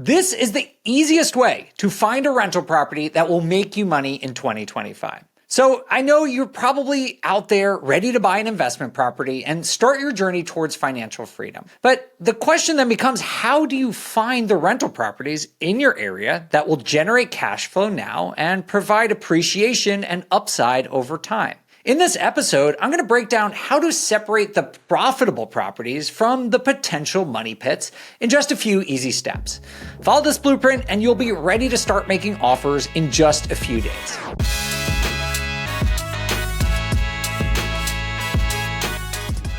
This is the easiest way to find a rental property that will make you money in 2025. So I know you're probably out there ready to buy an investment property and start your journey towards financial freedom. But the question then becomes, how do you find the rental properties in your area that will generate cash flow now and provide appreciation and upside over time? In this episode, I'm going to break down how to separate the profitable properties from the potential money pits in just a few easy steps. Follow this blueprint and you'll be ready to start making offers in just a few days.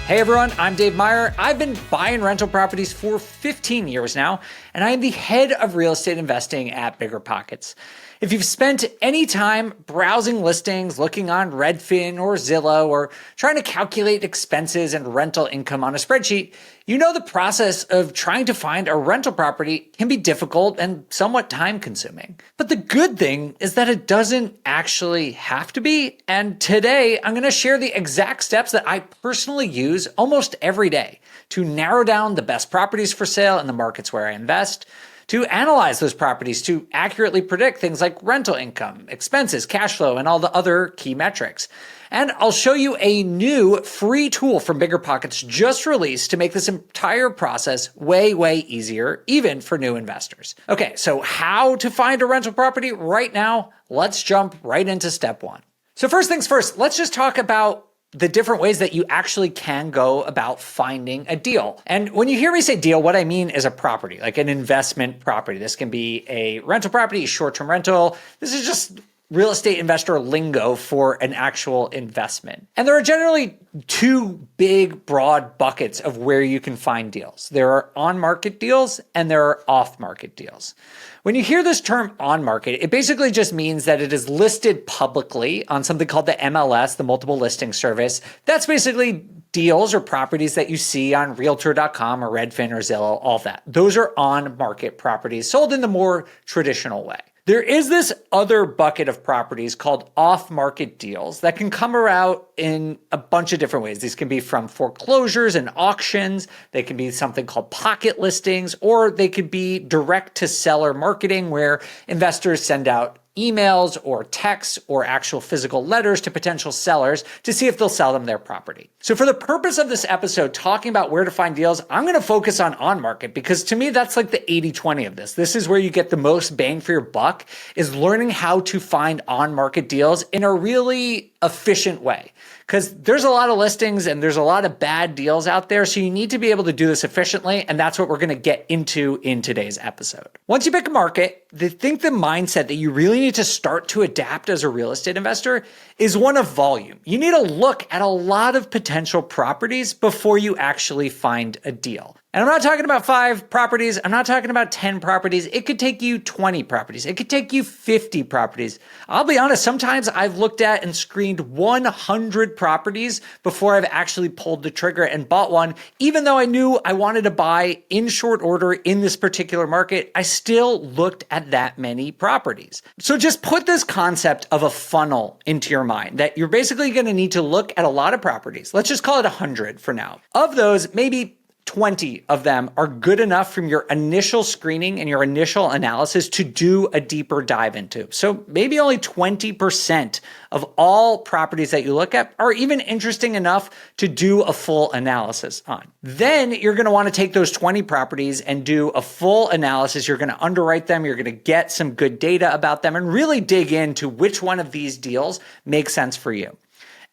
Hey everyone, I'm Dave Meyer. I've been buying rental properties for 15 years now, and I am the head of real estate investing at BiggerPockets. If you've spent any time browsing listings, looking on Redfin or Zillow, or trying to calculate expenses and rental income on a spreadsheet, you know the process of trying to find a rental property can be difficult and somewhat time-consuming. But the good thing is that it doesn't actually have to be, and today I'm going to share the exact steps that I personally use almost every day to narrow down the best properties for sale in the markets where I invest, to analyze those properties to accurately predict things like rental income, expenses, cash flow, and all the other key metrics. And I'll show you a new free tool from BiggerPockets just released to make this entire process way easier, even for new investors. Okay, so how to find a rental property right now? Let's jump right into step one. So first things first, let's just talk about the different ways that you actually can go about finding a deal. And when you hear me say deal, what I mean is a property, like an investment property. This can be a rental property, a short-term rental. This is just real estate investor lingo for an actual investment. And there are generally two big, broad buckets of where you can find deals. There are on-market deals and there are off-market deals. When you hear this term on-market, it basically just means that it is listed publicly on something called the MLS, the Multiple Listing Service. That's basically deals or properties that you see on Realtor.com or Redfin or Zillow, all that. Those are on-market properties sold in the more traditional way. There is this other bucket of properties called off-market deals that can come around in a bunch of different ways. These can be from foreclosures and auctions. They can be something called pocket listings, or they could be direct-to-seller marketing where investors send out emails or texts or actual physical letters to potential sellers to see if they'll sell them their property. So for the purpose of this episode, talking about where to find deals, I'm going to focus on market because to me, that's like the 80-20 of this. This is where you get the most bang for your buck, is learning how to find on-market deals in a really efficient way. Because there's a lot of listings and there's a lot of bad deals out there. So you need to be able to do this efficiently. And that's what we're going to get into in today's episode. Once you pick a market, I think the mindset that you really need to start to adapt as a real estate investor is one of volume. You need to look at a lot of potential properties before you actually find a deal. And I'm not talking about 5 properties. I'm not talking about 10 properties. It could take you 20 properties. It could take you 50 properties. I'll be honest, sometimes I've looked at and screened 100 properties before I've actually pulled the trigger and bought one. Even though I knew I wanted to buy in short order in this particular market, I still looked at that many properties. So just put this concept of a funnel into your mind that you're basically going to need to look at a lot of properties. Let's just call it 100 for now. Of those, maybe 20 of them are good enough from your initial screening and your initial analysis to do a deeper dive into. So maybe only 20% of all properties that you look at are even interesting enough to do a full analysis on. Then you're going to want to take those 20 properties and do a full analysis. You're going to underwrite them. You're going to get some good data about them and really dig into which one of these deals makes sense for you.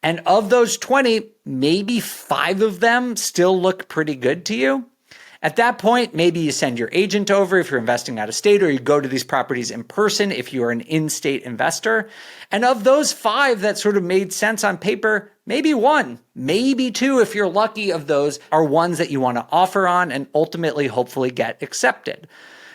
And of those 20, maybe 5 of them still look pretty good to you. At that point, maybe you send your agent over if you're investing out of state, or you go to these properties in person if you are an in-state investor. And of those 5 that sort of made sense on paper, maybe 1, maybe 2, if you're lucky, of those are ones that you want to offer on and ultimately hopefully get accepted.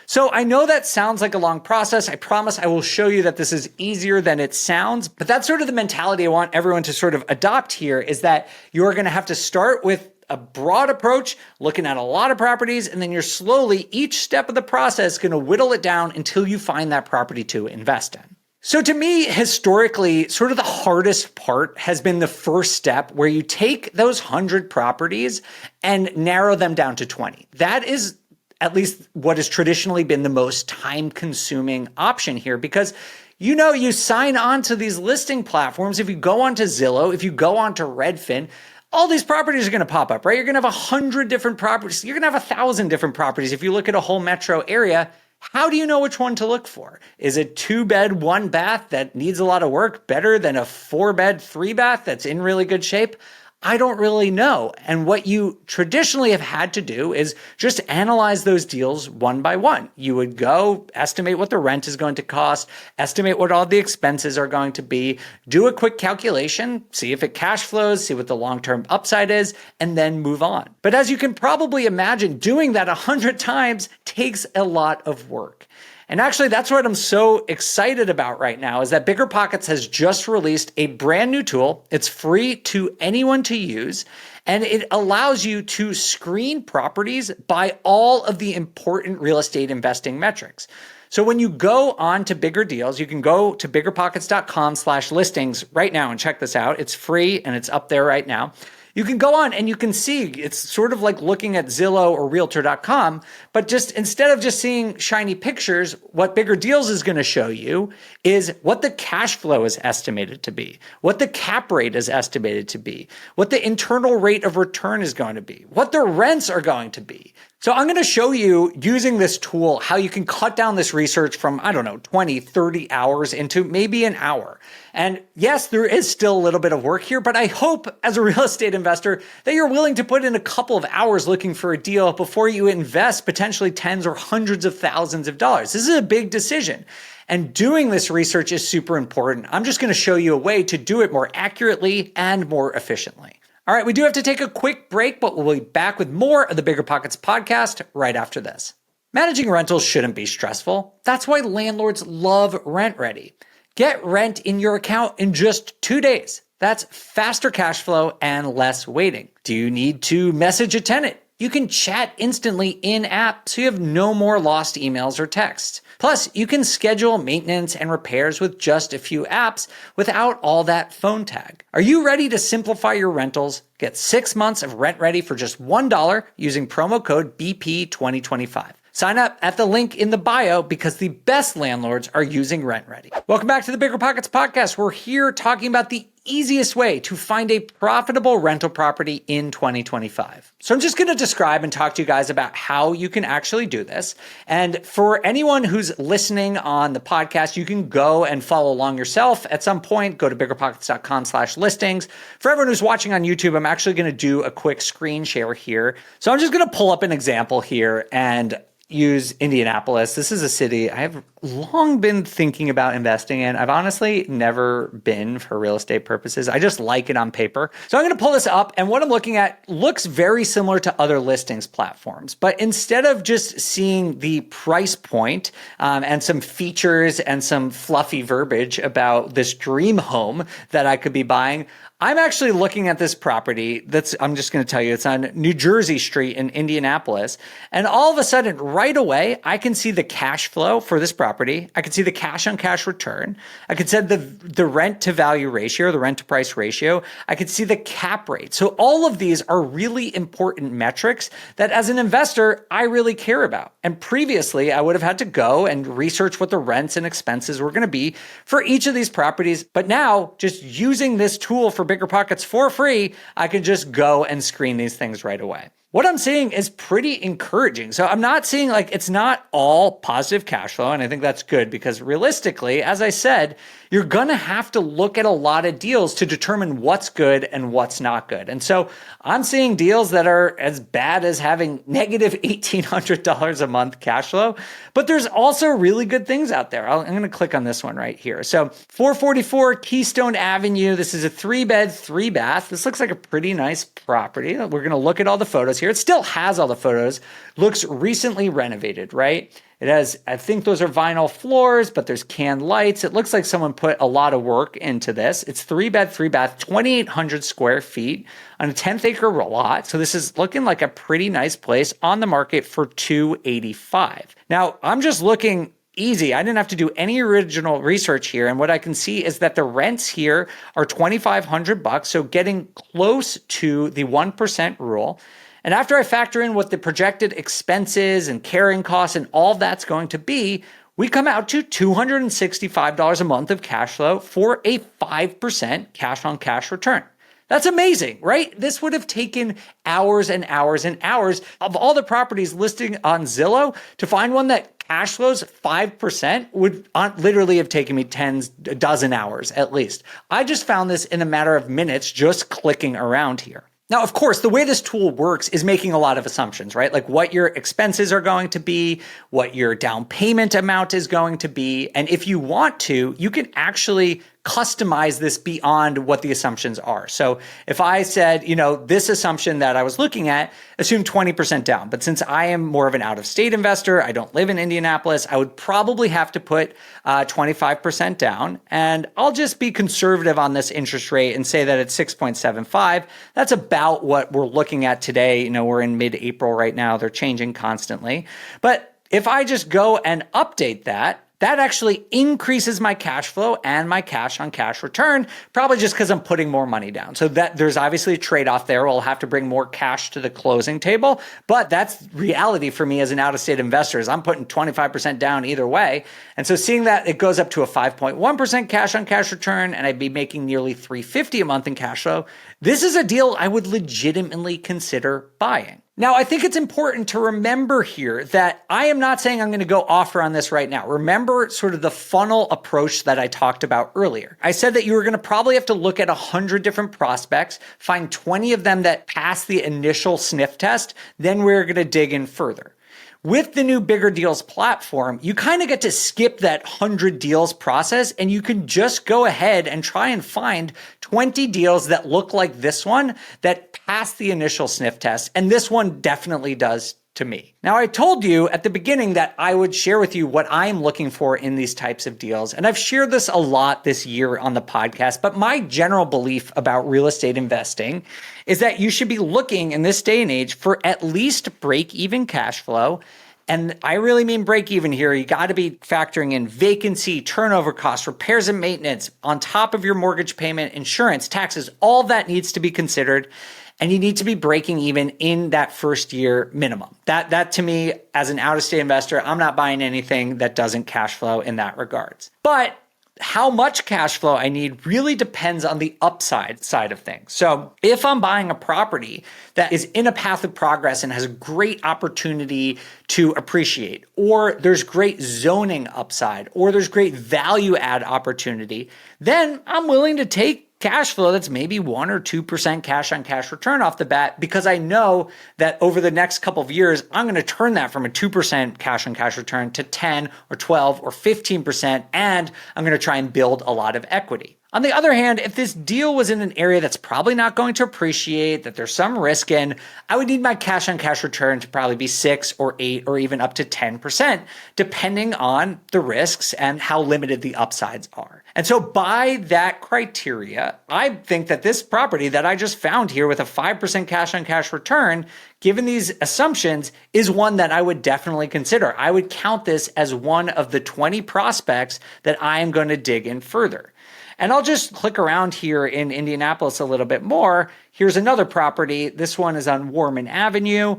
So I know that sounds like a long process. I promise I will show you that this is easier than it sounds, but that's sort of the mentality I want everyone to sort of adopt here, is that you're going to have to start with a broad approach, looking at a lot of properties, and then you're slowly, each step of the process, going to whittle it down until you find that property to invest in. So to me, historically, sort of the hardest part has been the first step where you take those 100 properties and narrow them down to 20. That is at least what has traditionally been the most time-consuming option here, because you sign on to these listing platforms. If you go onto Zillow, if you go onto Redfin, all these properties are going to pop up, right? You're going to have 100 different properties. You're going to have 1,000 different properties. If you look at a whole metro area, how do you know which one to look for? Is it 2-bed, 1-bath that needs a lot of work better than a 4-bed, 3-bath that's in really good shape? I don't really know. And what you traditionally have had to do is just analyze those deals one by one. You would go estimate what the rent is going to cost, estimate what all the expenses are going to be, do a quick calculation, see if it cash flows, see what the long-term upside is, and then move on. But as you can probably imagine, doing that 100 times takes a lot of work. And actually, that's what I'm so excited about right now is that BiggerPockets has just released a brand new tool. It's free to anyone to use, and it allows you to screen properties by all of the important real estate investing metrics. So when you go on to Bigger Deals, you can go to biggerpockets.com/listings right now and check this out. It's free and it's up there right now. You can go on and you can see it's sort of like looking at Zillow or Realtor.com, but just instead of just seeing shiny pictures, what Bigger Deals is going to show you is what the cash flow is estimated to be, what the cap rate is estimated to be, what the internal rate of return is going to be, what the rents are going to be. So I'm going to show you using this tool how you can cut down this research from, 20, 30 hours into maybe an hour. And yes, there is still a little bit of work here, but I hope as a real estate investor that you're willing to put in a couple of hours looking for a deal before you invest potentially tens or hundreds of thousands of dollars. This is a big decision. And doing this research is super important. I'm just going to show you a way to do it more accurately and more efficiently. All right, we do have to take a quick break, but we'll be back with more of the BiggerPockets podcast right after this. Managing rentals shouldn't be stressful. That's why landlords love RentRedi. Get rent in your account in just 2 days. That's faster cash flow and less waiting. Do you need to message a tenant? You can chat instantly in-app, so you have no more lost emails or texts. Plus, you can schedule maintenance and repairs with just a few apps without all that phone tag. Are you ready to simplify your rentals? Get 6 months of RentRedi for just $1 using promo code BP2025. Sign up at the link in the bio because the best landlords are using RentRedi. Welcome back to the BiggerPockets podcast. We're here talking about the easiest way to find a profitable rental property in 2025. So I'm just going to describe and talk to you guys about how you can actually do this. And for anyone who's listening on the podcast, you can go and follow along yourself. At some point, go to biggerpockets.com/listings. For everyone who's watching on YouTube, I'm actually going to do a quick screen share here. So I'm just going to pull up an example here and use Indianapolis. This is a city I have long been thinking about investing in. I've honestly never been for real estate purposes. I just like it on paper. So I'm going to pull this up, and what I'm looking at looks very similar to other listings platforms. But instead of just seeing the price point and some features and some fluffy verbiage about this dream home that I could be buying, I'm actually looking at this property I'm just going to tell you, it's on New Jersey Street in Indianapolis. And all of a sudden, right away, I can see the cash flow for this property. I can see the cash on cash return. I can see the rent to value ratio, the rent to price ratio. I can see the cap rate. So all of these are really important metrics that as an investor, I really care about. And previously, I would have had to go and research what the rents and expenses were going to be for each of these properties. But now, just using this tool for BiggerPockets for free, I can just go and screen these things right away. What I'm seeing is pretty encouraging. So I'm not seeing it's not all positive cash flow. And I think that's good because realistically, as I said, you're going to have to look at a lot of deals to determine what's good and what's not good. And so I'm seeing deals that are as bad as having negative $1,800 a month cash flow, but there's also really good things out there. I'm going to click on this one right here. So 444 Keystone Avenue. This is a 3-bed, 3-bath. This looks like a pretty nice property. We're going to look at all the photos here. It still has all the photos. Looks recently renovated, right? It has, I think those are vinyl floors, but there's can lights. It looks like someone put a lot of work into this. It's 3-bed, 3-bath, 2,800 square feet on a 10th acre lot. So this is looking like a pretty nice place on the market for $285. Now, I'm just looking easy. I didn't have to do any original research here. And what I can see is that the rents here are $2,500, so getting close to the 1% rule. And after I factor in what the projected expenses and carrying costs and all that's going to be, we come out to $265 a month of cash flow for a 5% cash on cash return. That's amazing, right? This would have taken hours and hours and hours of all the properties listing on Zillow to find one that cash flows 5% would literally have taken me a dozen hours at least. I just found this in a matter of minutes just clicking around here. Now, of course, the way this tool works is making a lot of assumptions, right? Like what your expenses are going to be, what your down payment amount is going to be. And if you want to, you can actually customize this beyond what the assumptions are. So if I said, this assumption that I was looking at assumed 20% down, but since I am more of an out-of-state investor, I don't live in Indianapolis, I would probably have to put 25% down. And I'll just be conservative on this interest rate and say that it's 6.75. That's about what we're looking at today. We're in mid-April right now. They're changing constantly. But if I just go and update that actually increases my cash flow and my cash on cash return, probably just because I'm putting more money down. So that there's obviously a trade-off there. We'll have to bring more cash to the closing table, but that's reality for me as an out-of-state investor is I'm putting 25% down either way. And so seeing that it goes up to a 5.1% cash on cash return and I'd be making nearly $350 a month in cash flow, this is a deal I would legitimately consider buying. Now, I think it's important to remember here that I am not saying I'm going to go offer on this right now. Remember sort of the funnel approach that I talked about earlier. I said that you were going to probably have to look at 100 different prospects, find 20 of them that pass the initial sniff test, then we're going to dig in further. With the new BiggerDeals platform, you kind of get to skip that 100 deals process and you can just go ahead and try and find 20 deals that look like this one that pass the initial sniff test. And this one definitely does to me. Now, I told you at the beginning that I would share with you what I'm looking for in these types of deals. And I've shared this a lot this year on the podcast, but my general belief about real estate investing is that you should be looking in this day and age for at least break-even cash flow. And I really mean break even here. You got to be factoring in vacancy, turnover costs, repairs and maintenance on top of your mortgage payment, insurance, taxes, all that needs to be considered. And you need to be breaking even in that first year minimum. That to me, as an out-of-state investor, I'm not buying anything that doesn't cash flow in that regards. But how much cash flow I need really depends on the upside side of things. So if I'm buying a property that is in a path of progress and has a great opportunity to appreciate, or there's great zoning upside, or there's great value add opportunity, then I'm willing to take cash flow that's maybe 1 or 2% cash on cash return off the bat because I know that over the next couple of years, I'm going to turn that from a 2% cash on cash return to 10 or 12 or 15%, and I'm going to try and build a lot of equity. On the other hand, if this deal was in an area that's probably not going to appreciate, that there's some risk in, I would need my cash on cash return to probably be 6 or 8 or even up to 10%, depending on the risks and how limited the upsides are. And so by that criteria, I think that this property that I just found here with a 5% cash on cash return, given these assumptions, is one that I would definitely consider. I would count this as one of the 20 prospects that I am going to dig in further. And I'll just click around here in Indianapolis a little bit more. Here's another property. This one is on Warman Avenue.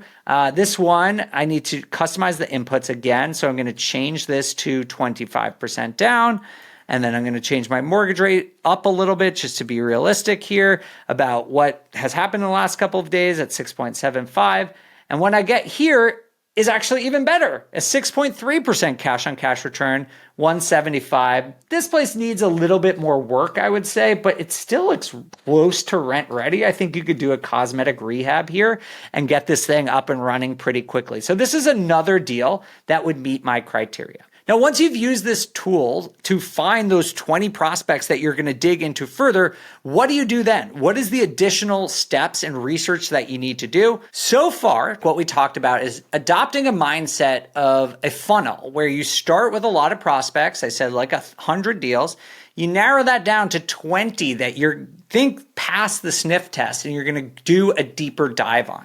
This one, I need to customize the inputs again. So I'm going to change this to 25% down. And then I'm going to change my mortgage rate up a little bit just to be realistic here about what has happened in the last couple of days at 6.75. And what I get here is actually even better, a 6.3% cash on cash return, 175. This place needs a little bit more work, I would say, but it still looks close to RentRedi. I think you could do a cosmetic rehab here and get this thing up and running pretty quickly. So this is another deal that would meet my criteria. Now, once you've used this tool to find those 20 prospects that you're going to dig into further, what do you do then? What is the additional steps and research that you need to do? So far, what we talked about is adopting a mindset of a funnel where you start with a lot of prospects. I said like 100 deals. You narrow that down to 20 that you think pass the sniff test and you're going to do a deeper dive on.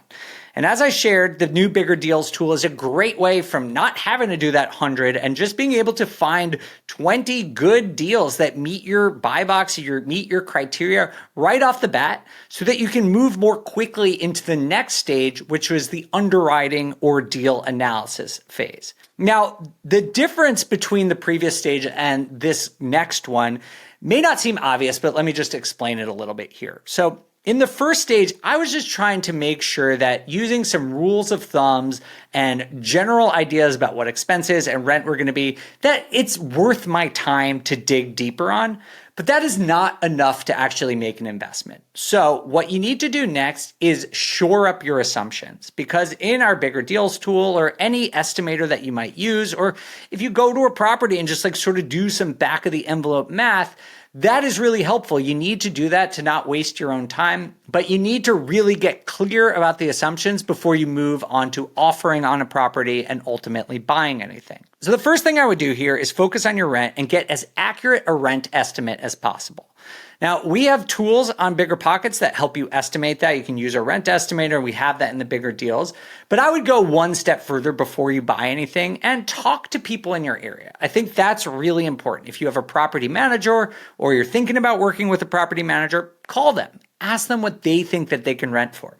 And as I shared, the new Bigger Deals tool is a great way from not having to do that 100 and just being able to find 20 good deals that meet your buy box, meet your criteria right off the bat so that you can move more quickly into the next stage, which was the underwriting or deal analysis phase. Now, the difference between the previous stage and this next one may not seem obvious, but let me just explain it a little bit here. So in the first stage, I was just trying to make sure that using some rules of thumbs and general ideas about what expenses and rent were going to be, that it's worth my time to dig deeper on. But that is not enough to actually make an investment. So what you need to do next is shore up your assumptions, because in our Bigger Deals tool or any estimator that you might use, or if you go to a property and just sort of do some back of the envelope math, that is really helpful. You need to do that to not waste your own time, but you need to really get clear about the assumptions before you move on to offering on a property and ultimately buying anything. So the first thing I would do here is focus on your rent and get as accurate a rent estimate as possible. Now, we have tools on BiggerPockets that help you estimate that. You can use a rent estimator. We have that in the Bigger Deals. But I would go one step further before you buy anything and talk to people in your area. I think that's really important. If you have a property manager or you're thinking about working with a property manager, call them. Ask them what they think that they can rent for.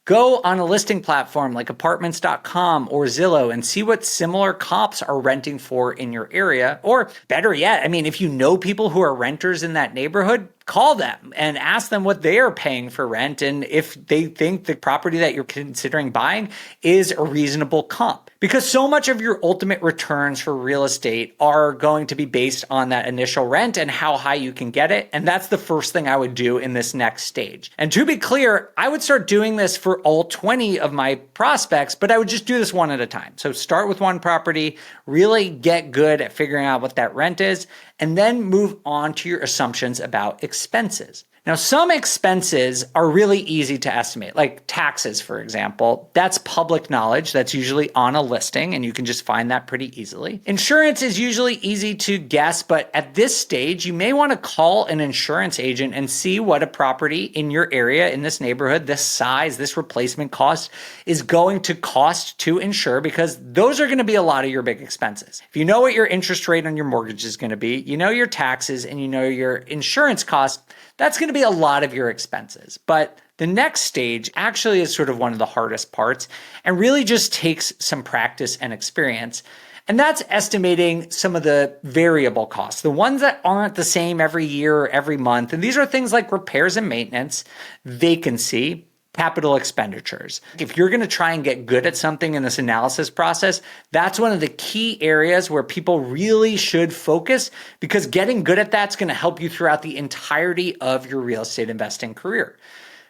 Go on a listing platform like apartments.com or Zillow and see what similar comps are renting for in your area. Or better yet, if you know people who are renters in that neighborhood, call them and ask them what they are paying for rent and if they think the property that you're considering buying is a reasonable comp. Because so much of your ultimate returns for real estate are going to be based on that initial rent and how high you can get it. And that's the first thing I would do in this next stage. And to be clear, I would start doing this for all 20 of my prospects, but I would just do this one at a time. So start with one property, really get good at figuring out what that rent is, and then move on to your assumptions about expenses. Now, some expenses are really easy to estimate, like taxes, for example. That's public knowledge. That's usually on a listing, and you can just find that pretty easily. Insurance is usually easy to guess, but at this stage, you may want to call an insurance agent and see what a property in your area, in this neighborhood, this size, this replacement cost is going to cost to insure, because those are going to be a lot of your big expenses. If you know what your interest rate on your mortgage is going to be, you know your taxes, and you know your insurance costs, that's going to be a lot of your expenses. But the next stage actually is sort of one of the hardest parts and really just takes some practice and experience. And that's estimating some of the variable costs, the ones that aren't the same every year or every month. And these are things like repairs and maintenance, vacancy, capital expenditures. If you're going to try and get good at something in this analysis process, that's one of the key areas where people really should focus, because getting good at that's going to help you throughout the entirety of your real estate investing career.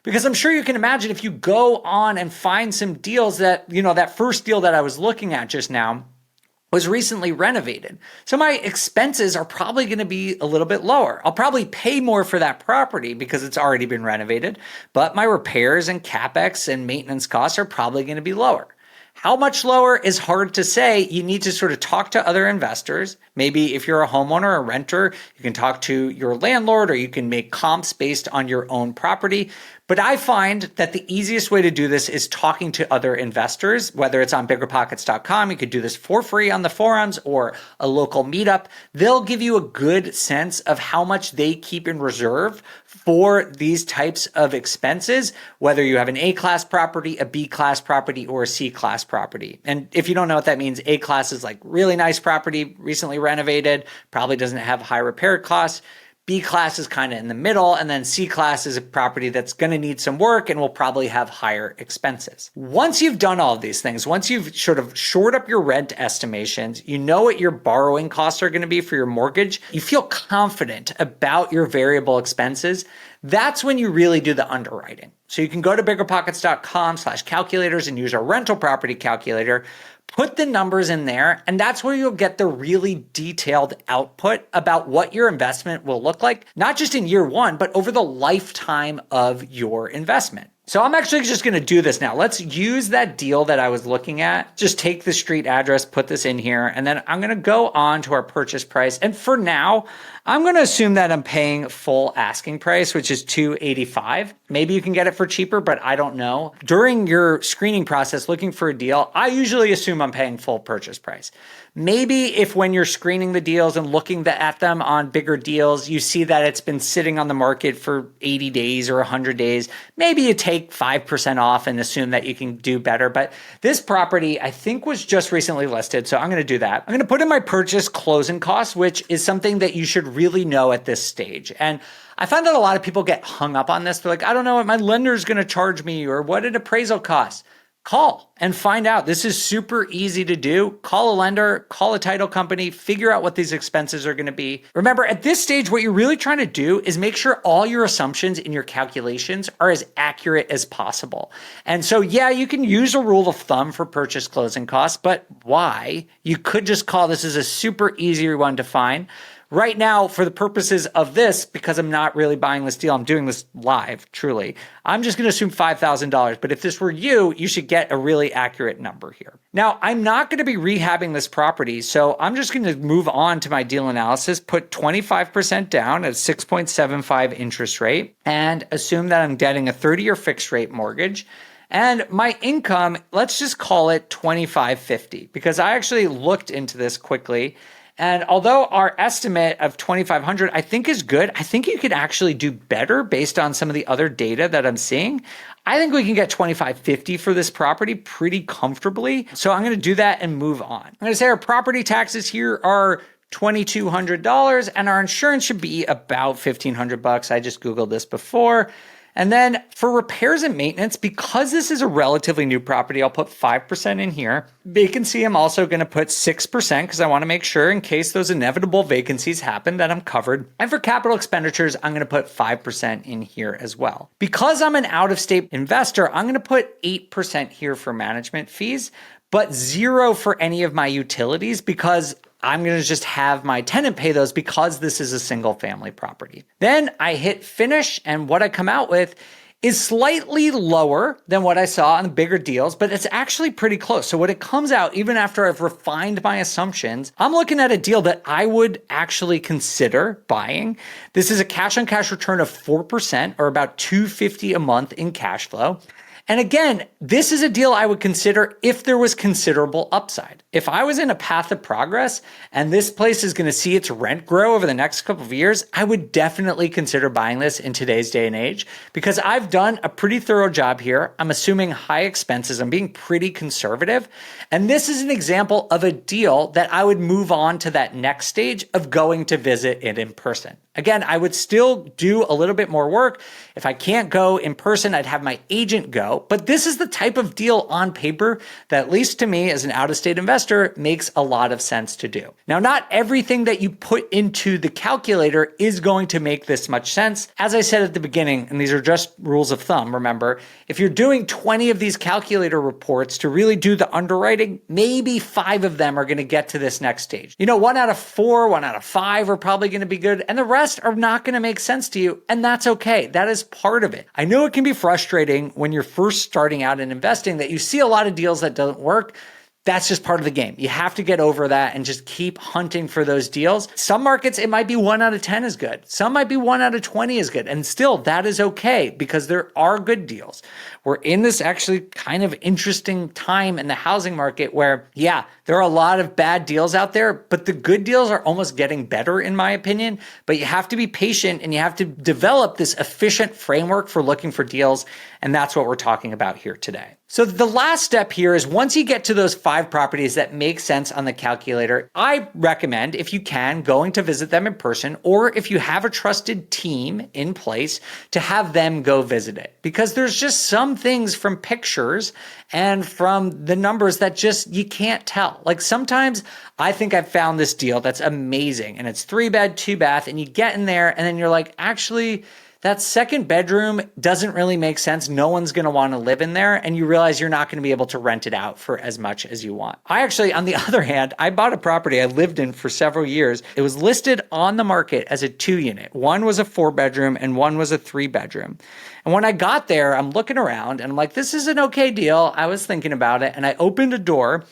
Because I'm sure you can imagine if you go on and find some deals that, that first deal that I was looking at just now was recently renovated. So my expenses are probably going to be a little bit lower. I'll probably pay more for that property because it's already been renovated, but my repairs and CapEx and maintenance costs are probably going to be lower. How much lower is hard to say. You need to sort of talk to other investors. Maybe if you're a homeowner or a renter, you can talk to your landlord, or you can make comps based on your own property. But I find that the easiest way to do this is talking to other investors, whether it's on BiggerPockets.com. You could do this for free on the forums or a local meetup. They'll give you a good sense of how much they keep in reserve for these types of expenses, whether you have an A-class property, a B-class property, or a C-class property. And if you don't know what that means, A-class is like really nice property, recently renovated, probably doesn't have high repair costs. B class is kind of in the middle, and then C class is a property that's going to need some work and will probably have higher expenses. Once you've done all of these things, once you've sort of shored up your rent estimations, you know what your borrowing costs are going to be for your mortgage, you feel confident about your variable expenses, that's when you really do the underwriting. So you can go to biggerpockets.com/calculators and use our rental property calculator. Put the numbers in there, and that's where you'll get the really detailed output about what your investment will look like, not just in year one, but over the lifetime of your investment. So I'm actually just going to do this now. Let's use that deal that I was looking at. Just take the street address, put this in here, and then I'm going to go on to our purchase price. And for now, I'm going to assume that I'm paying full asking price, which is $285. Maybe you can get it for cheaper, but I don't know. During your screening process, looking for a deal, I usually assume I'm paying full purchase price. Maybe if when you're screening the deals and looking at them on BiggerDeals, you see that it's been sitting on the market for 80 days or 100 days, maybe you take 5% off and assume that you can do better. But this property, I think, was just recently listed, so I'm going to do that. I'm going to put in my purchase closing costs, which is something that you should really know at this stage. And I find that a lot of people get hung up on this. They're like, I don't know what my lender's going to charge me or what an appraisal costs. Call and find out. This is super easy to do. Call a lender, call a title company, figure out what these expenses are going to be. Remember, at this stage, what you're really trying to do is make sure all your assumptions in your calculations are as accurate as possible. And so, yeah, you can use a rule of thumb for purchase closing costs, but why? You could just call this as a super easy one to find. Right now, for the purposes of this, because I'm not really buying this deal, I'm doing this live, truly, I'm just going to assume $5,000. But if this were you, you should get a really accurate number here. Now, I'm not going to be rehabbing this property, so I'm just going to move on to my deal analysis, put 25% down at a 6.75 interest rate, and assume that I'm getting a 30-year fixed rate mortgage. And my income, let's just call it $2,550, because I actually looked into this quickly. And although our estimate of $2,500 I think is good, I think you could actually do better based on some of the other data that I'm seeing. I think we can get $2,550 for this property pretty comfortably. So I'm going to do that and move on. I'm going to say our property taxes here are $2,200 and our insurance should be about $1,500. I just Googled this before. And then for repairs and maintenance, because this is a relatively new property, I'll put 5% in here. Vacancy, I'm also going to put 6% because I want to make sure in case those inevitable vacancies happen that I'm covered. And for capital expenditures, I'm going to put 5% in here as well. Because I'm an out-of-state investor, I'm going to put 8% here for management fees, but 0 for any of my utilities because I'm going to just have my tenant pay those because this is a single family property. Then I hit finish and what I come out with is slightly lower than what I saw on the bigger deals, but it's actually pretty close. So what it comes out, even after I've refined my assumptions, I'm looking at a deal that I would actually consider buying. This is a cash on cash return of 4% or about $250 a month in cash flow. And again, this is a deal I would consider if there was considerable upside. If I was in a path of progress and this place is going to see its rent grow over the next couple of years, I would definitely consider buying this in today's day and age because I've done a pretty thorough job here. I'm assuming high expenses. I'm being pretty conservative. And this is an example of a deal that I would move on to that next stage of going to visit it in person. Again, I would still do a little bit more work. If I can't go in person, I'd have my agent go. But this is the type of deal on paper that, at least to me as an out-of-state investor, makes a lot of sense to do. Now, not everything that you put into the calculator is going to make this much sense. As I said at the beginning, and these are just rules of thumb, remember, if you're doing 20 of these calculator reports to really do the underwriting, maybe 5 of them are going to get to this next stage. 1 out of 4, 1 out of 5 are probably going to be good, and the rest are not going to make sense to you, and that's okay. That is part of it. I know it can be frustrating when you're first starting out in investing that you see a lot of deals that don't work. That's just part of the game. You have to get over that and just keep hunting for those deals. Some markets, it might be 1 out of 10 is good. Some might be 1 out of 20 is good. And still, that is okay because there are good deals. We're in this actually kind of interesting time in the housing market where, yeah, there are a lot of bad deals out there, but the good deals are almost getting better in my opinion. But you have to be patient and you have to develop this efficient framework for looking for deals. And that's what we're talking about here today. So the last step here is once you get to those 5 properties that make sense on the calculator, I recommend, if you can, going to visit them in person, or if you have a trusted team in place, to have them go visit it. Because there's just some things from pictures and from the numbers that just you can't tell. Like sometimes I think I've found this deal that's amazing and it's 3-bed, 2-bath, and you get in there and then you're like, actually, that second bedroom doesn't really make sense. No one's going to want to live in there. And you realize you're not going to be able to rent it out for as much as you want. I actually, on the other hand, I bought a property I lived in for several years. It was listed on the market as a 2-unit. One was a 4-bedroom and one was a 3-bedroom. And when I got there, I'm looking around and I'm like, this is an okay deal. I was thinking about it, and I opened a door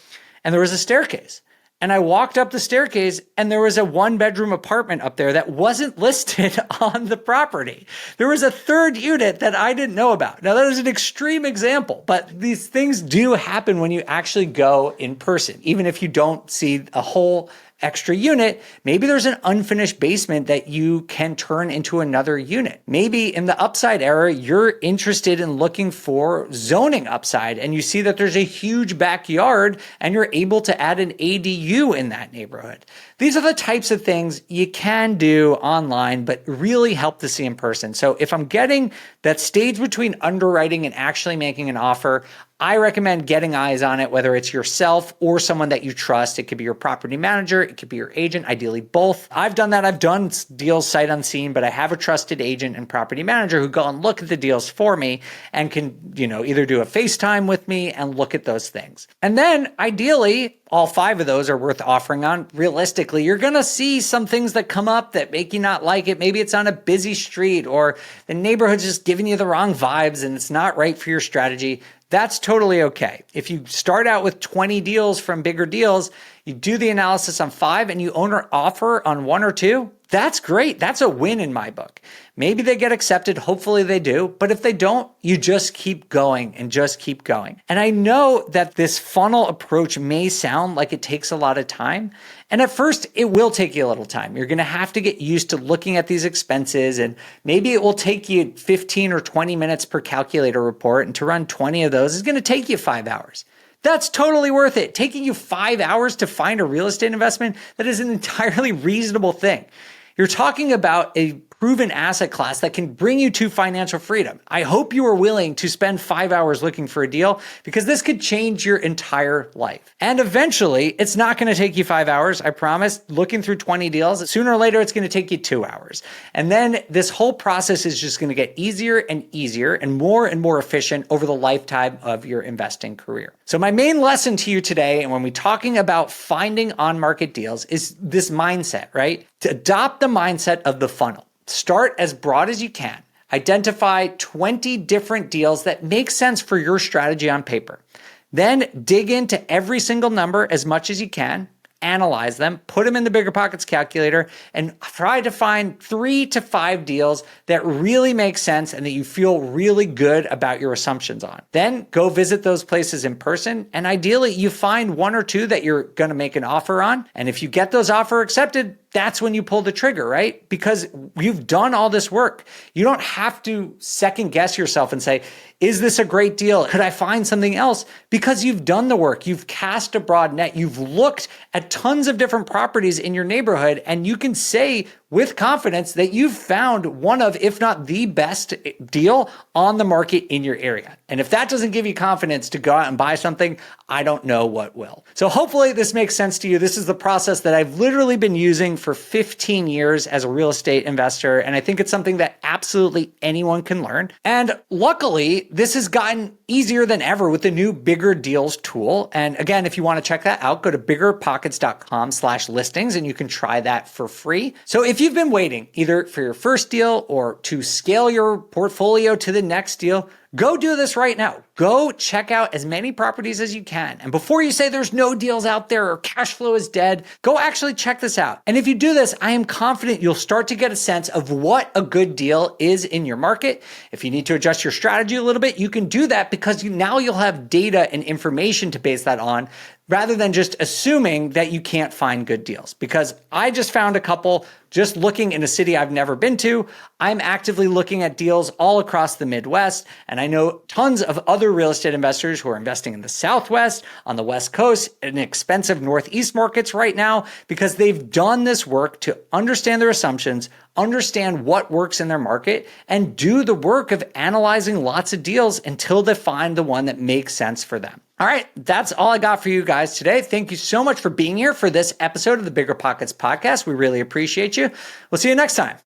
and there was a staircase. And I walked up the staircase and there was a 1-bedroom apartment up there that wasn't listed on the property. There was a 3rd unit that I didn't know about. Now, that is an extreme example, but these things do happen when you actually go in person. Even if you don't see a whole extra unit, maybe there's an unfinished basement that you can turn into another unit. Maybe in the upside era, you're interested in looking for zoning upside and you see that there's a huge backyard and you're able to add an ADU in that neighborhood. These are the types of things you can do online, but really help to see in person. So if I'm getting that stage between underwriting and actually making an offer, I recommend getting eyes on it, whether it's yourself or someone that you trust. It could be your property manager, it could be your agent, ideally both. I've done that. I've done deals sight unseen, but I have a trusted agent and property manager who go and look at the deals for me and can, either do a FaceTime with me and look at those things. And then ideally, all 5 of those are worth offering on. Realistically, you're going to see some things that come up that make you not like it. Maybe it's on a busy street or the neighborhood's just giving you the wrong vibes and it's not right for your strategy. That's totally okay. If you start out with 20 deals from Bigger Deals, you do the analysis on 5 and you offer on 1 or 2, that's great. That's a win in my book. Maybe they get accepted. Hopefully they do. But if they don't, you just keep going and just keep going. And I know that this funnel approach may sound like it takes a lot of time. And at first, it will take you a little time. You're going to have to get used to looking at these expenses, and maybe it will take you 15 or 20 minutes per calculator report. And to run 20 of those is going to take you 5 hours. That's totally worth it. Taking you 5 hours to find a real estate investment, that is an entirely reasonable thing. You're talking about a proven asset class that can bring you to financial freedom. I hope you are willing to spend 5 hours looking for a deal, because this could change your entire life. And eventually, it's not going to take you 5 hours, I promise. Looking through 20 deals, sooner or later, it's going to take you 2 hours. And then this whole process is just going to get easier and more efficient over the lifetime of your investing career. So my main lesson to you today, and when we're talking about finding on-market deals, is this mindset, right? To adopt the mindset of the funnel. Start as broad as you can. Identify 20 different deals that make sense for your strategy on paper. Then dig into every single number as much as you can. Analyze them, put them in the BiggerPockets calculator, and try to find 3 to 5 deals that really make sense and that you feel really good about your assumptions on. Then go visit those places in person, and ideally you find 1 or 2 that you're going to make an offer on. And if you get those offer accepted, that's when you pull the trigger, right? Because you've done all this work. You don't have to second guess yourself and say, is this a great deal? Could I find something else? Because you've done the work. You've cast a broad net. You've looked at tons of different properties in your neighborhood, and you can say with confidence that you've found one of, if not the best deal on the market in your area. And if that doesn't give you confidence to go out and buy something, I don't know what will. So hopefully this makes sense to you. This is the process that I've literally been using for 15 years as a real estate investor. And I think it's something that absolutely anyone can learn. And luckily, this has gotten easier than ever with the new Bigger Deals tool. And again, if you want to check that out, go to biggerpockets.com/listings and you can try that for free. So if you've been waiting either for your first deal or to scale your portfolio to the next deal, go do this right now. Go check out as many properties as you can. And before you say there's no deals out there or cash flow is dead, go actually check this out. And if you do this, I am confident you'll start to get a sense of what a good deal is in your market. If you need to adjust your strategy a little bit, you can do that because now you'll have data and information to base that on, rather than just assuming that you can't find good deals. Because I just found a couple just looking in a city I've never been to. I'm actively looking at deals all across the Midwest, and I know tons of other real estate investors who are investing in the Southwest, on the West Coast, in expensive Northeast markets right now, because they've done this work to understand their assumptions, understand what works in their market, and do the work of analyzing lots of deals until they find the one that makes sense for them. All right, that's all I got for you guys today. Thank you so much for being here for this episode of the BiggerPockets podcast. We really appreciate you. We'll see you next time.